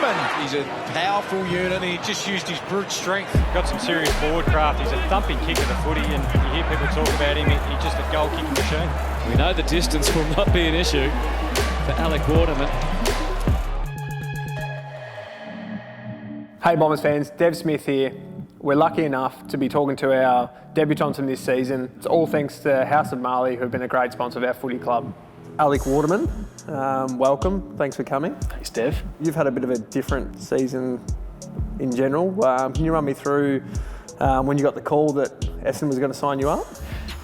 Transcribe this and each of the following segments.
Waterman. He's a powerful unit. He just used his brute strength. Got some serious forward craft. He's a thumping kick of the footy, and you hear people talk about him. He's just a goal kicking machine. We know the distance will not be an issue for Alec Waterman. Hey Bombers fans, Dev Smith here. We're lucky enough to be talking to our debutants from this season. It's all thanks to House of Marley, who've been a great sponsor of our footy club. Alec Waterman, welcome. Thanks for coming. Thanks, Dev. You've had a bit of a different season in general. Can you run me through when you got the call that Essendon was going to sign you up?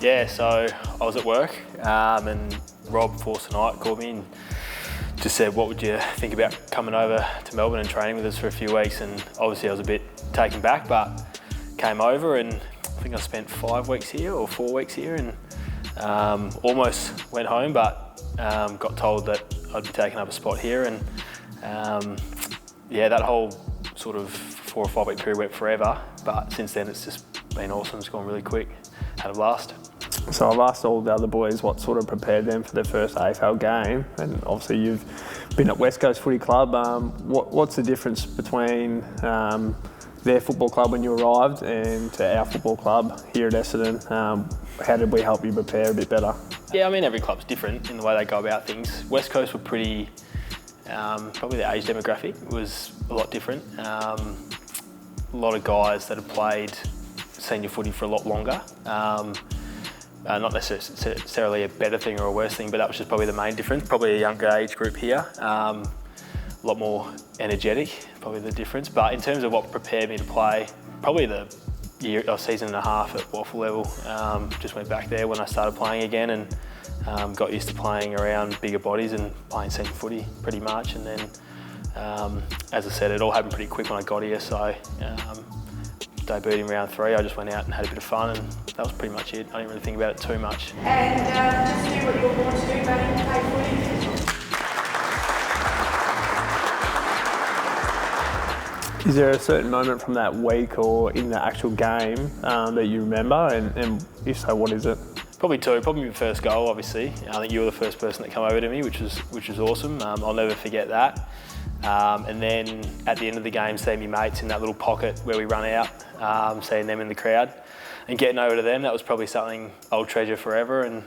Yeah, so I was at work and Rob Force Knight called me and just said, what would you think about coming over to Melbourne and training with us for a few weeks? And obviously I was a bit taken back, but came over and I think I spent 5 weeks here or 4 weeks here and almost went home, but got told that I'd be taking up a spot here. And yeah, that whole sort of 4 or 5 week period went forever, but since then it's just been awesome. It's gone really quick. Had a blast. So I've asked all the other boys what sort of prepared them for their first AFL game, and obviously you've been at West Coast Footy Club. What's the difference between their football club when you arrived and to our football club here at Essendon? How did we help you prepare a bit better? Yeah, I mean every club's different in the way they go about things. West Coast were pretty, probably the age demographic was a lot different. A lot of guys that had played senior footy for a lot longer. Not necessarily a better thing or a worse thing, but that was just probably the main difference. Probably a younger age group here, a lot more energetic, probably the difference. But in terms of what prepared me to play, probably the year or season and a half at Waffle level. Just went back there when I started playing again and got used to playing around bigger bodies and playing senior footy pretty much. And then, as I said, it all happened pretty quick when I got here. So. Debuted in round 3, I just went out and had a bit of fun, and that was pretty much it. I didn't really think about it too much. And just do what you were born to do, buddy, play footy. Is there a certain moment from that week or in the actual game that you remember, and if so, what is it? Probably two. Probably my first goal, obviously. I think you were the first person that came over to me, which was awesome. I'll never forget that. And then at the end of the game, seeing my mates in that little pocket where we run out, seeing them in the crowd and getting over to them, that was probably something I'll treasure forever. And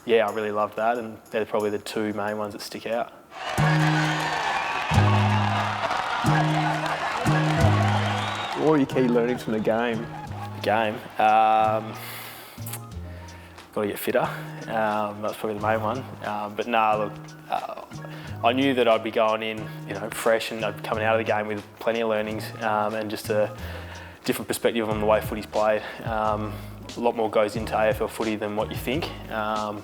yeah, I really loved that, and they're probably the two main ones that stick out. What were your key learnings from the game? The game? Got to get fitter. That's probably the main one. But no, look, I knew that I'd be going in, fresh, and I'd be coming out of the game with plenty of learnings and just a different perspective on the way footy's played. A lot more goes into AFL footy than what you think. So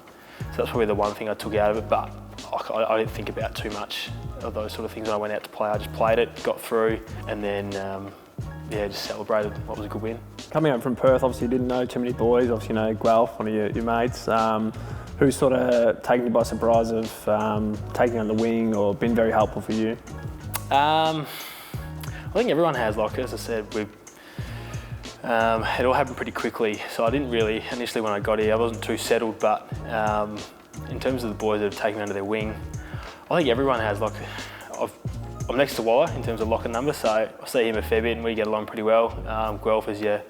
that's probably the one thing I took out of it. But I didn't think about too much of those sort of things when I went out to play. I just played it, got through, and then just celebrated what was a good win. Coming up from Perth, obviously you didn't know too many boys. Obviously you know Guelph, one of your mates. Who's sort of taken you by surprise of taking on the wing or been very helpful for you? I think everyone has. Like as I said, it all happened pretty quickly. So I didn't really, initially when I got here, I wasn't too settled. But in terms of the boys that have taken me under their wing, I think everyone has. Like I'm next to Waller in terms of lock and number, so I see him a fair bit and we get along pretty well. Guelph, as you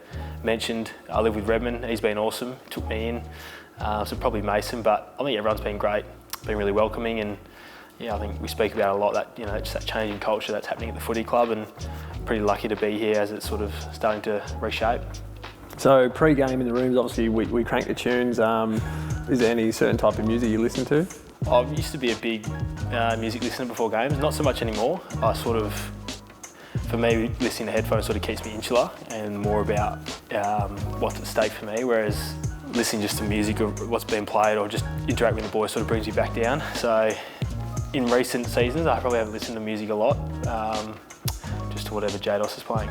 mentioned, I live with Redmond. He's been awesome. He took me in. So probably Mason, but I think everyone's been great, been really welcoming, and yeah, I think we speak about it a lot, that just that change in culture that's happening at the footy club, and pretty lucky to be here as it's sort of starting to reshape. So pre-game in the rooms, obviously we crank the tunes. Is there any certain type of music you listen to? I used to be a big music listener before games, not so much anymore. For me, listening to headphones sort of keeps me insular and more about what's at stake for me, whereas listening just to music or what's being played or just interacting with the boys sort of brings you back down. So in recent seasons, I probably haven't listened to music a lot, just to whatever JDOS is playing.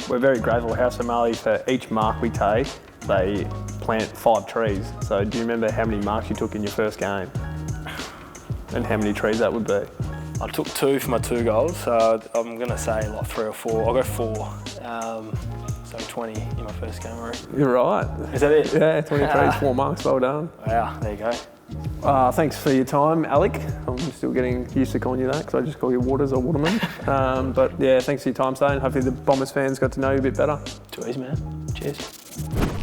We're very grateful, House of Marley, for each mark we take, they plant 5 trees. So do you remember how many marks you took in your first game? And how many trees that would be? I took 2 for my 2 goals, so I'm going to say like 3 or 4. I'll go 4. So 20 in my first game, I reckon. You're right. Is that it? Yeah, 20 trees, 4 marks, well done. Wow, there you go. Thanks for your time, Alec. I'm still getting used to calling you that because I just call you Waters or Waterman. But yeah, thanks for your time today, and hopefully the Bombers fans got to know you a bit better. Too easy, man. Cheers.